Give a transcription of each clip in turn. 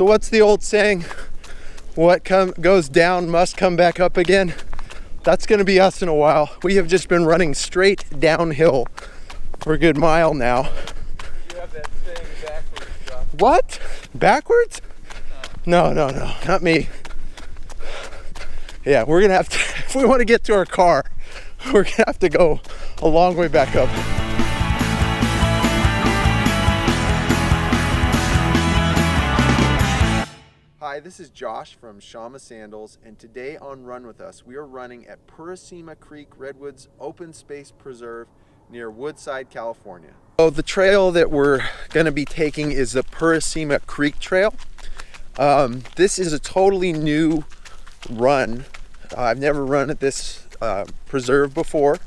So what's the old saying? What goes down must come back up again. That's going to be us in a while. We have just been running straight downhill for a good mile now. You have that saying backwards, Josh. What? Backwards? No, not me. Yeah, we're going to have to, if we want to get to our car, we're going to have to go a long way back up. Hi, this is Josh from Shamma Sandals, and today on Run With Us, we are running at Purisima Creek Redwoods Open Space Preserve near Woodside, California. So the trail that we're going to be taking is the Purisima Creek Trail. This is a totally new run. I've never run at this preserve before.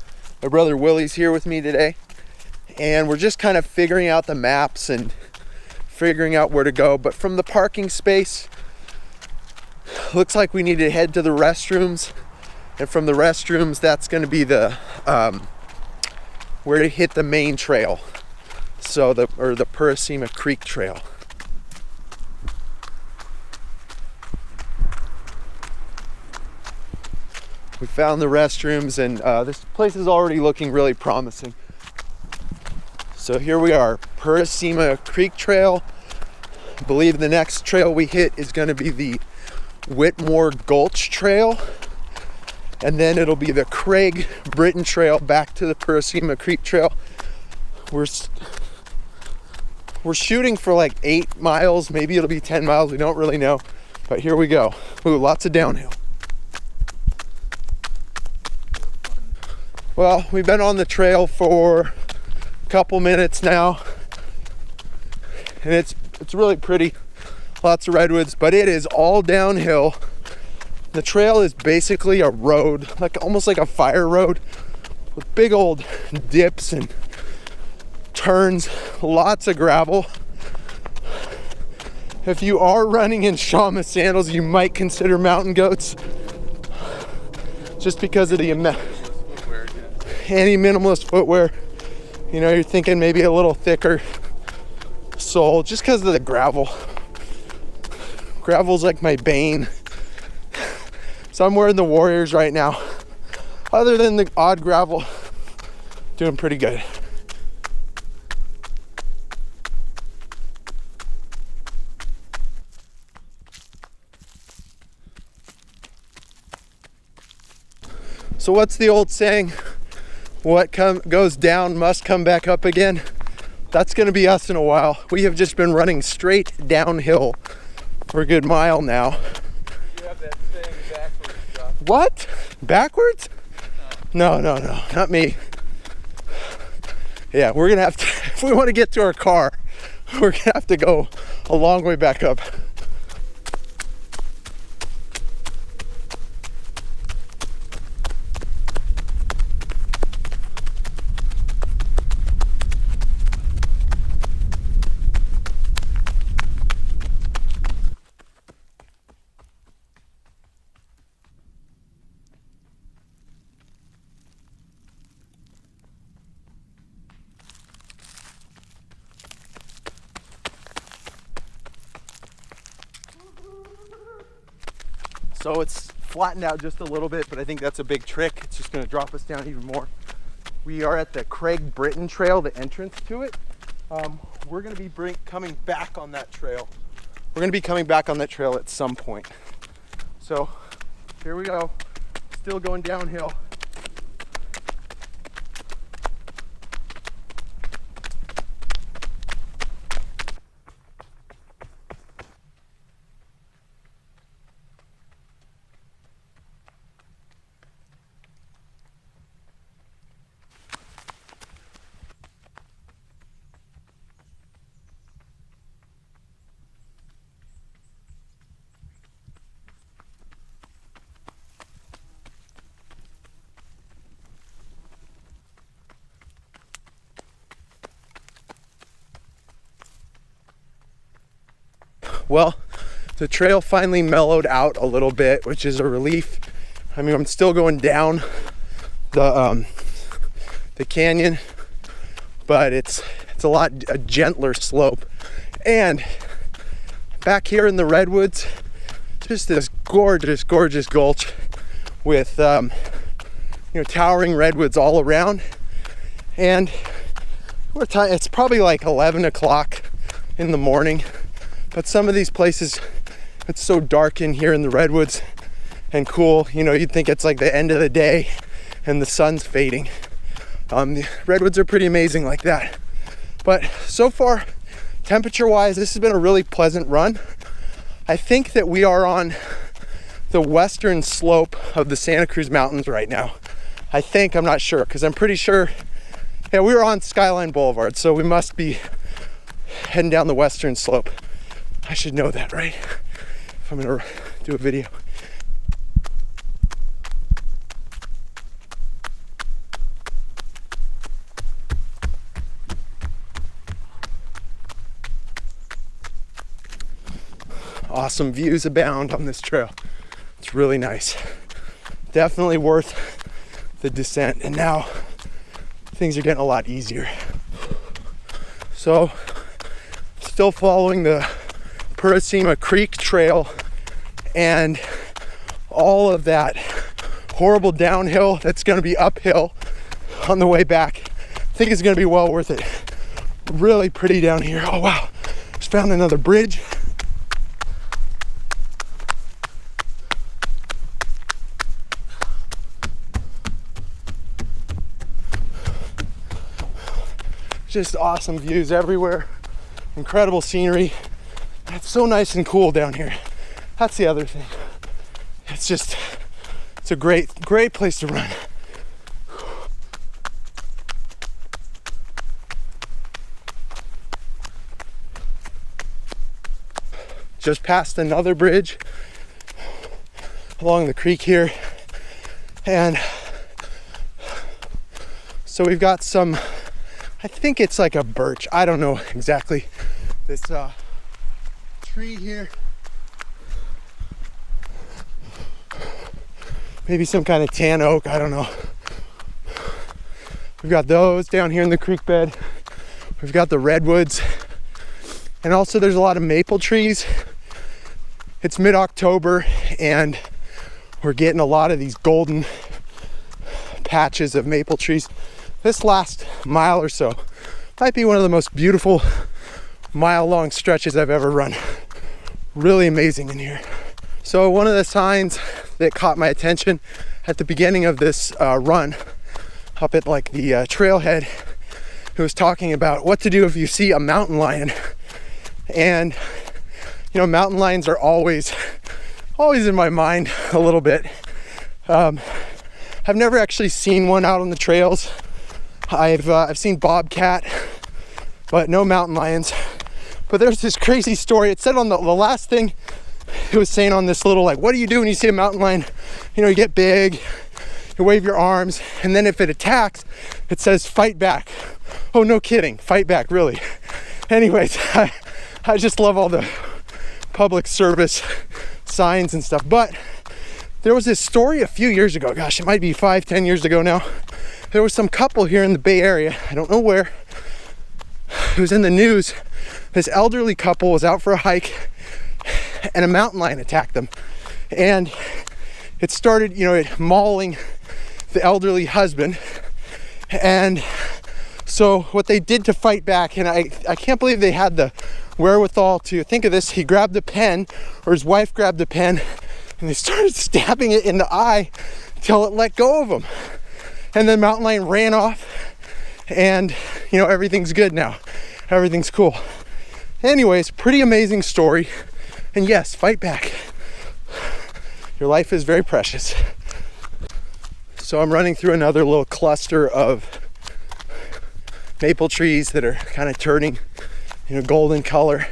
My brother Willy's here with me today, and we're just kind of figuring out the maps and figuring out where to go. But from the parking space, looks like we need to head to the restrooms, and from the restrooms, that's going to be the where to hit the main trail. So the Purisima Creek Trail. We found the restrooms, and this place is already looking really promising. So here we are, Purisima Creek Trail. I believe the next trail we hit is going to be the Whitmore Gulch Trail, and then it'll be the Craig Britton Trail back to the Purisima Creek Trail. We're shooting for like 8 miles, maybe it'll be 10 miles, we don't really know, but here we go. Ooh, lots of downhill. Well, we've been on the trail for a couple minutes now, and it's really pretty. Lots of redwoods, but it is all downhill. The trail is basically a road, almost like a fire road, with big old dips and turns, lots of gravel. If you are running in Shamma sandals, you might consider mountain goats, just because of the anti-minimalist footwear. You know, you're thinking maybe a little thicker sole, just because of the gravel. Gravel's like my bane. So I'm wearing the Warriors right now. Other than the odd gravel, doing pretty good. So what's the old saying? What goes down must come back up again. That's going to be us in a while. We have just been running straight downhill for a good mile now. You have that saying backwards, Josh. What? Backwards? No, not me. Yeah, we're gonna have to, if we want to get to our car, we're gonna have to go a long way back up. So it's flattened out just a little bit, but I think that's a big trick. It's just gonna drop us down even more. We are at the Craig Britton Trail, the entrance to it. We're gonna be coming back on that trail. We're gonna be coming back on that trail at some point. So here we go, still going downhill. Well, the trail finally mellowed out a little bit, which is a relief. I mean, I'm still going down the canyon, but it's a gentler slope. And back here in the Redwoods, just this gorgeous, gorgeous gulch with towering redwoods all around. And it's probably like 11 o'clock in the morning, but some of these places, it's so dark in here in the redwoods and cool, you'd think it's like the end of the day and the sun's fading. The redwoods are pretty amazing like that. But so far, temperature wise, this has been a really pleasant run. I think that we are on the western slope of the Santa Cruz Mountains right now. I'm not sure, because I'm pretty sure, yeah, we were on Skyline Boulevard, so we must be heading down the western slope. I should know that, right? If I'm gonna do a video. Awesome views abound on this trail. It's really nice. Definitely worth the descent. And now things are getting a lot easier. So, still following the Purisima Creek Trail and all of that horrible downhill that's going to be uphill on the way back. I think it's going to be well worth it. Really pretty down here. Oh wow, just found another bridge. Just awesome views everywhere, incredible scenery. It's so nice and cool down here. That's the other thing. It's a great place to run. Just passed another bridge along the creek here, and so we've got some, I think it's like a birch, I don't know exactly, this tree here, maybe some kind of tan oak, I don't know. We've got those down here in the creek bed. We've got the redwoods, and also there's a lot of maple trees. It's mid-October and we're getting a lot of these golden patches of maple trees. This last mile or so might be one of the most beautiful mile-long stretches I've ever run. Really amazing in here. So one of the signs that caught my attention at the beginning of this run up at like the trailhead, it was talking about what to do if you see a mountain lion. And mountain lions are always in my mind a little bit. I've never actually seen one out on the trails. I've seen bobcat, but no mountain lions. But there's this crazy story. It said on the last thing, it was saying on this little, like, what do you do when you see a mountain lion? You get big, you wave your arms, and then if it attacks, it says fight back. Oh, no kidding, fight back, really. Anyways, I just love all the public service signs and stuff. But there was this story a few years ago, gosh, it might be 5-10 years ago now. There was some couple here in the Bay Area, I don't know where, it was in the news. This elderly couple was out for a hike and a mountain lion attacked them, and it started mauling the elderly husband. And so what they did to fight back, and I can't believe they had the wherewithal to think of this, he grabbed a pen, or his wife grabbed a pen, and they started stabbing it in the eye till it let go of him. And then mountain lion ran off, and everything's good now. Everything's cool. Anyways, pretty amazing story. And yes, fight back. Your life is very precious. So I'm running through another little cluster of maple trees that are kind of turning golden color.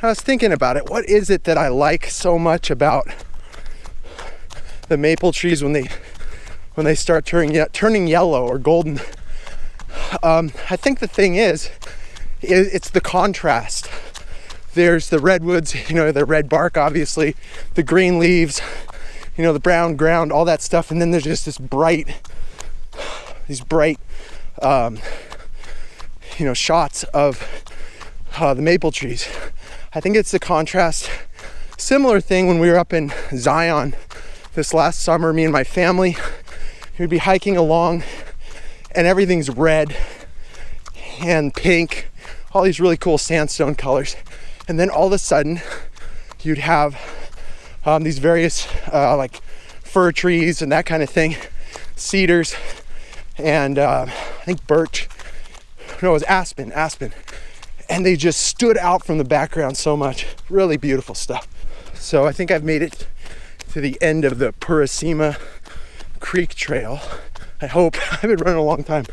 I was thinking about it. What is it that I like so much about the maple trees when they start turning yellow or golden? I think the thing is it's the contrast. There's the redwoods, the red bark, obviously, the green leaves, the brown ground, all that stuff, and then there's just these bright shots of the maple trees. I think it's the contrast. Similar thing when we were up in Zion this last summer, me and my family, we'd be hiking along and everything's red and pink, all these really cool sandstone colors. And then all of a sudden you'd have these various like fir trees and that kind of thing, cedars, and I think birch. No, it was aspen. And they just stood out from the background so much. Really beautiful stuff. So I think I've made it to the end of the Purisima Creek Trail. I hope. I've been running a long time,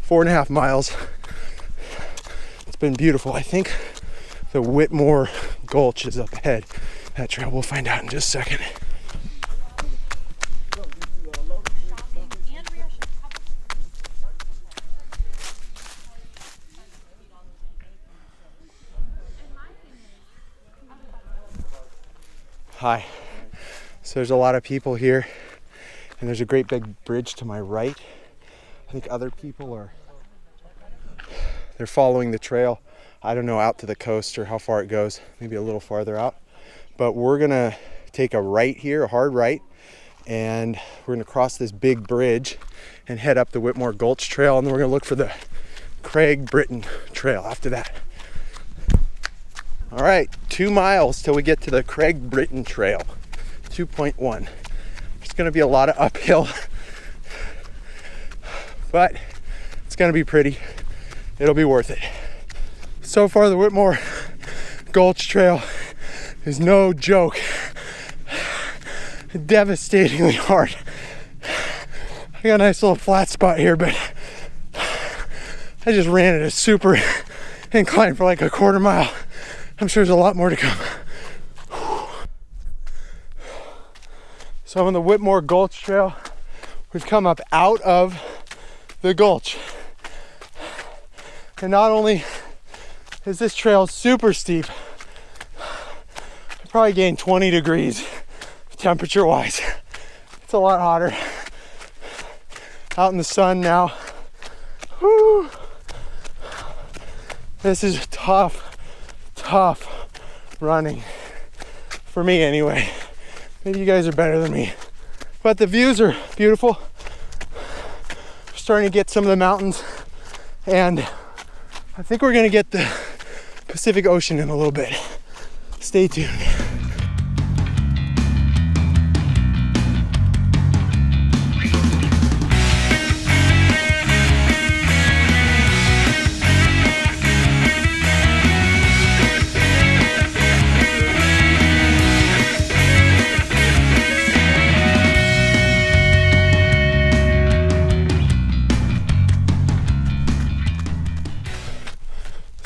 4.5 miles. It's been beautiful. I think the Whitmore Gulch is up ahead. That trail, we'll find out in just a second. Hi. So there's a lot of people here, and there's a great big bridge to my right. I think other people they're following the trail. I don't know, out to the coast or how far it goes, maybe a little farther out. But we're gonna take a right here, a hard right, and we're gonna cross this big bridge and head up the Whitmore Gulch Trail, and then we're gonna look for the Craig Britton Trail after that. All right, 2 miles till we get to the Craig Britton Trail, 2.1. It's gonna be a lot of uphill, but it's gonna be pretty. It'll be worth it. So far, the Whitmore Gulch Trail is no joke. Devastatingly hard. I got a nice little flat spot here, but I just ran at a super incline for like a 1/4 mile. I'm sure there's a lot more to come. So I'm on the Whitmore Gulch Trail. We've come up out of the gulch. And not only is this trail super steep, I probably gained 20 degrees temperature wise. It's a lot hotter. Out in the sun now. Whew. This is tough running. For me anyway. Maybe you guys are better than me. But the views are beautiful. We're starting to get some of the mountains, and I think we're gonna get the Pacific Ocean in a little bit. Stay tuned.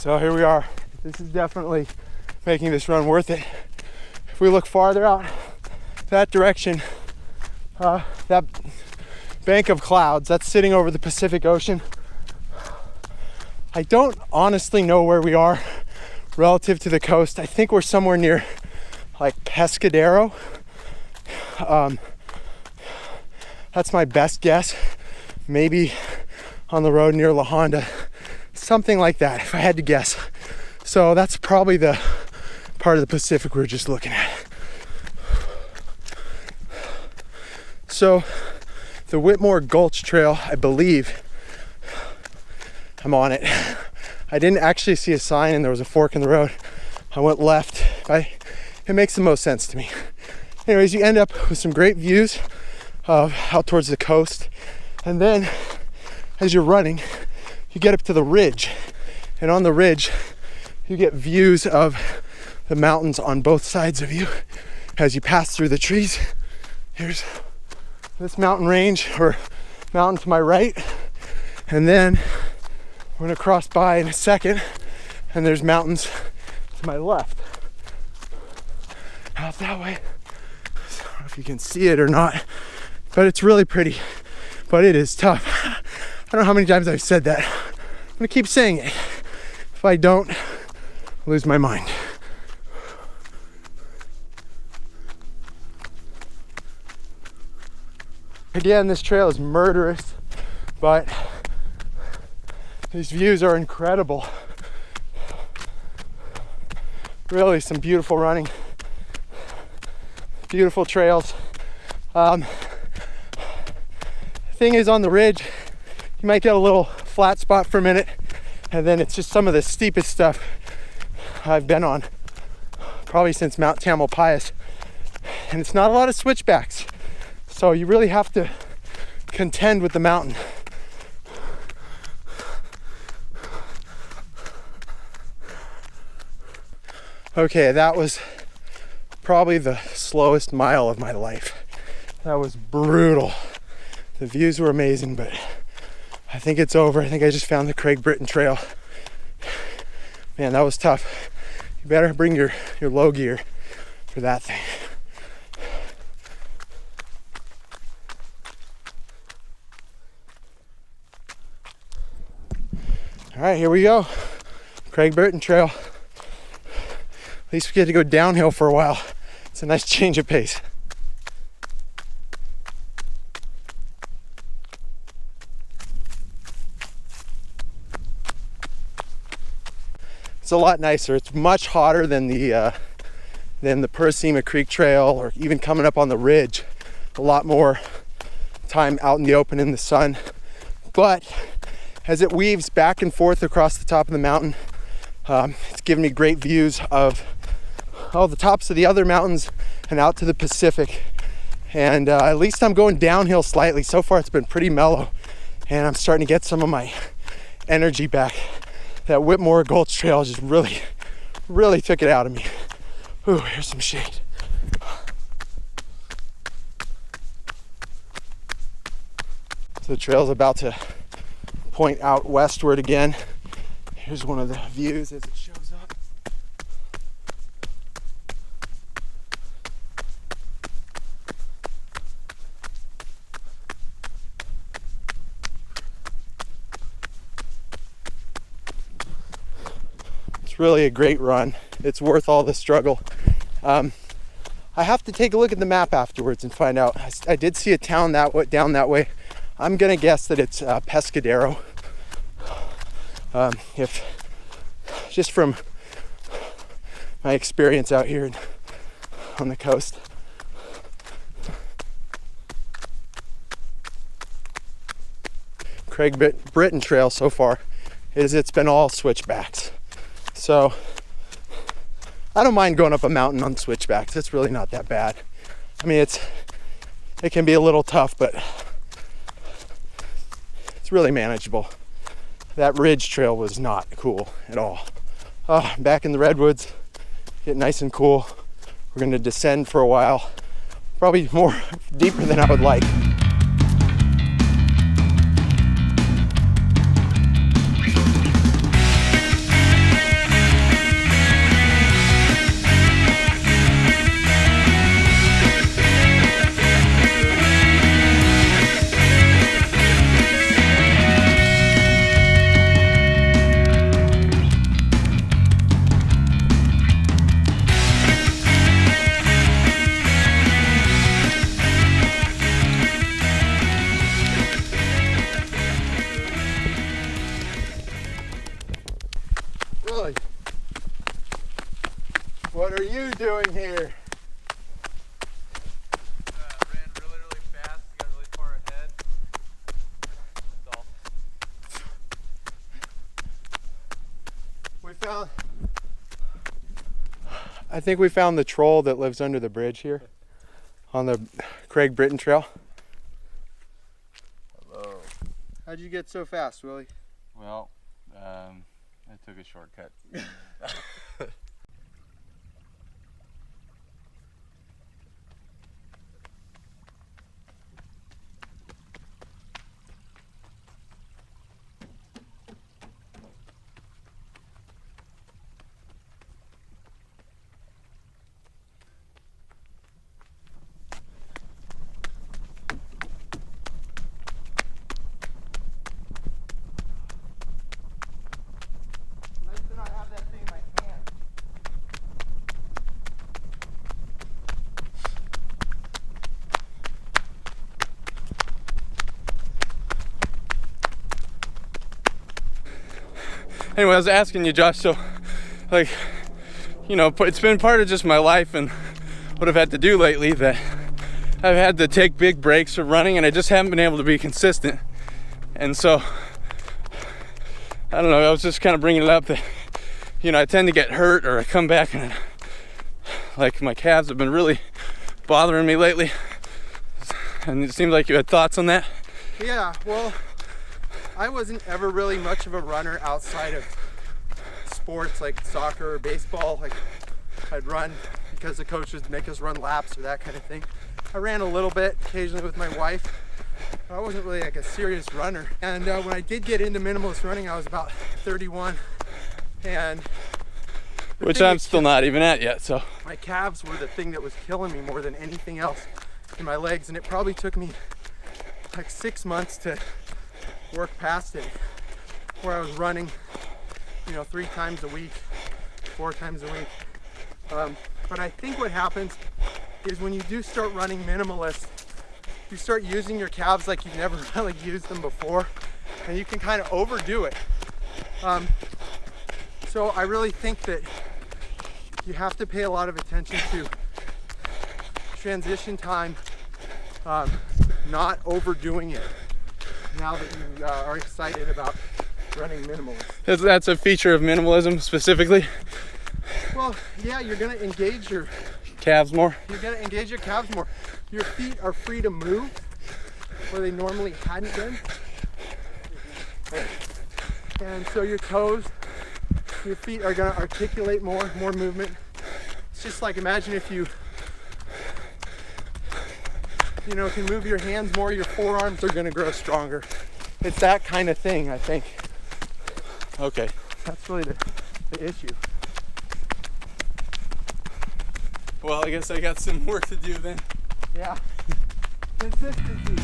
So here we are. This is definitely making this run worth it. If we look farther out that direction, that bank of clouds, that's sitting over the Pacific Ocean. I don't honestly know where we are relative to the coast. I think we're somewhere near like Pescadero. That's my best guess. Maybe on the road near La Honda. Something like that, if I had to guess. So that's probably the part of the Pacific we're just looking at. So the Whitmore Gulch Trail, I believe I'm on it. I didn't actually see a sign and there was a fork in the road. I went left. It makes the most sense to me. Anyways, you end up with some great views of out towards the coast. And then as you're running, you get up to the ridge, and on the ridge you get views of the mountains on both sides of you as you pass through the trees. Here's this mountain range or mountain to my right, and then we're gonna cross by in a second and there's mountains to my left. Out that way. I don't know if you can see it or not, but it's really pretty, but it is tough. I don't know how many times I've said that. I'm gonna keep saying it. If I don't, I'll lose my mind. Again, this trail is murderous, but these views are incredible. Really some beautiful running, beautiful trails. Thing is, on the ridge, you might get a little flat spot for a minute, and then it's just some of the steepest stuff I've been on, probably since Mount Tamalpais. And it's not a lot of switchbacks, so you really have to contend with the mountain. Okay, that was probably the slowest mile of my life. That was brutal. The views were amazing, but I think it's over. I think I just found the Craig Britton Trail. Man, that was tough. You better bring your low gear for that thing. All right, here we go. Craig Britton Trail. At least we get to go downhill for a while. It's a nice change of pace. It's a lot nicer. It's much hotter than the Purisima Creek Trail, or even coming up on the ridge. A lot more time out in the open in the sun. But as it weaves back and forth across the top of the mountain, it's given me great views of the tops of the other mountains and out to the Pacific. And at least I'm going downhill slightly. So far it's been pretty mellow, and I'm starting to get some of my energy back. That Whitmore Gulch Trail just really took it out of me. Ooh, here's some shade. So the trail's about to point out westward again. Here's one of the views as it shows up. Really a great run. It's worth all the struggle. I have to take a look at the map afterwards and find out. I did see a town down that way. I'm gonna guess that it's Pescadero. If just from my experience out here on the coast. Craig Britton Trail so far it's been all switchbacks. So I don't mind going up a mountain on switchbacks. It's really not that bad. I mean, it can be a little tough, but it's really manageable. That ridge trail was not cool at all. I'm back in the Redwoods, getting nice and cool. We're going to descend for a while, probably more deeper than I would like. What are you doing here? Ran really fast, got really far ahead. That's all. I think we found the troll that lives under the bridge here on the Craig Britton Trail. Hello. How'd you get so fast, Willie? Well, I took a shortcut. Anyway, I was asking you, Josh, so like you know, it's been part of just my life and what I've had to do lately, that I've had to take big breaks from running and I just haven't been able to be consistent. And so, I don't know, I was just kind of bringing it up that, you know, I tend to get hurt or I come back and like my calves have been really bothering me lately. And it seemed like you had thoughts on that. Yeah, well, I wasn't ever really much of a runner outside of sports like soccer or baseball. Like, I'd run because the coach would make us run laps or that kind of thing. I ran a little bit occasionally with my wife. I wasn't really like a serious runner. And when I did get into minimalist running, I was about 31. And which I'm still not even at yet, so. My calves were the thing that was killing me more than anything else in my legs. And it probably took me like 6 months to work past it, where I was running, you know, 3 times a week, 4 times a week. But I think what happens is when you do start running minimalist, you start using your calves like you've never really used them before, and you can kind of overdo it. So I really think that you have to pay a lot of attention to transition time, not overdoing it now that you are excited about running minimalist. That's a feature of minimalism specifically? Well, yeah, you're gonna engage your calves more. You're gonna engage your calves more. Your feet are free to move where they normally hadn't been. And so your toes, your feet are gonna articulate more movement. It's just like, imagine if you know, can move your hands more, your forearms are gonna grow stronger. It's that kind of thing, I think. Okay. That's really the issue. Well, I guess I got some work to do then. Yeah. Consistency.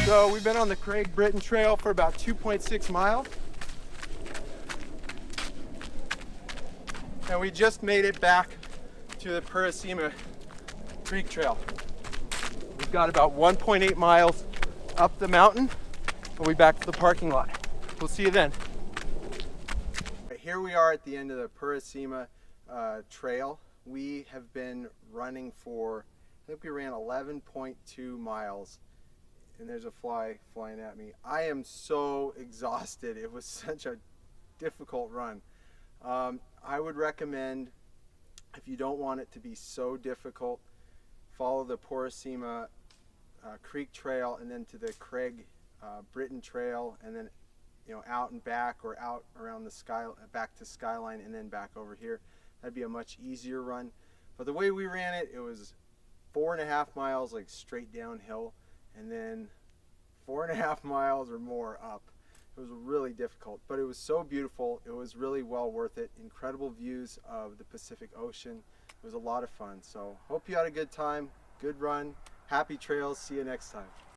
So we've been on the Craig Britton Trail for about 2.6 miles. And we just made it back to the Purisima Creek Trail. We've got about 1.8 miles up the mountain. We'll be back to the parking lot. We'll see you then. Here we are at the end of the Purisima Trail. We have been running for, I think we ran 11.2 miles. And there's a fly flying at me. I am so exhausted. It was such a difficult run. I would recommend, if you don't want it to be so difficult, follow the Purisima Creek Trail and then to the Craig Britton Trail, and then, you know, out and back, or out around the back to Skyline and then back over here. That'd be a much easier run. But the way we ran it, it was 4.5 miles like straight downhill, and then 4.5 miles or more up. It was really difficult, but it was so beautiful. It was really well worth it. Incredible views of the Pacific Ocean. It was a lot of fun. So hope you had a good time, good run, happy trails. See you next time.